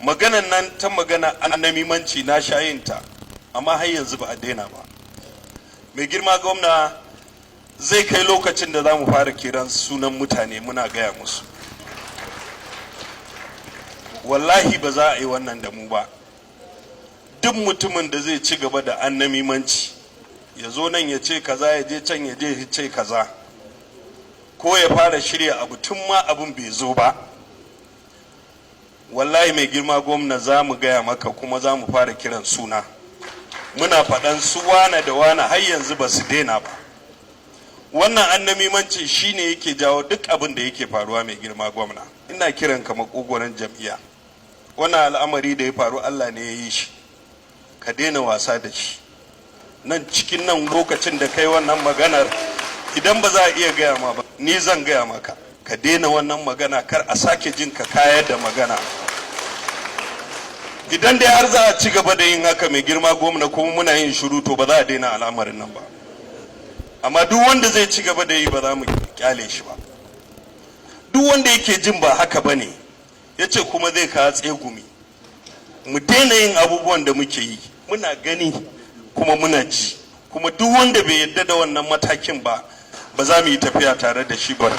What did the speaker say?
maganan nan ta magana annamimanci na shayinta, amma har yanzu ba a daina ba. Mai girma gwamna, zai kai lokacin da za mu fara kiran sunan mutane muna gaya musu. Wallahi ba za a yi wannan da mu ba. Duk mutumin da zai ci gaba da annamimanci, ya zo nan ya ce kaza, ya je can ya je ya ce kaza, ko ya fara shirya abu tun ma abin bai zo ba, wallahi mai girma gwamna za mu gaya maka kuma za mu fara kiran suna. Muna faɗan su wane da wane har yanzu ba su daina ba. Wannan annamimanci shine yake jawo duk abin da yake faruwa mai girma gwamna. Ina kiran ka makogoron jam'iyya. Wannan al'amari da ya faru Allah ne ya yi shi. Ka daina wasa da shi. Nan cikin nan lokacin da kai wannan maganar, idan ba za a iya gaya ma ba, ni zan gaya maka. Ka daina wannan magana, kar a sake jin ka kayar da magana. Idan dai har za a ci gaba da yin haka mai girma gwamna kuma muna yin shiru, to ba za a daina al'amarin nan ba. Amma duk wanda zai ci gaba da yi ba za mu kyale shi ba. Duk wanda yake jin ba haka ba ne, ya ce kuma zai kawo tsegumi. Mu daina yin abubuwan da muke yi, muna gani kuma muna ji. Kuma duk wanda bai yarda da wannan matakin ba, ba za mu yi tafiya tare da shi ba.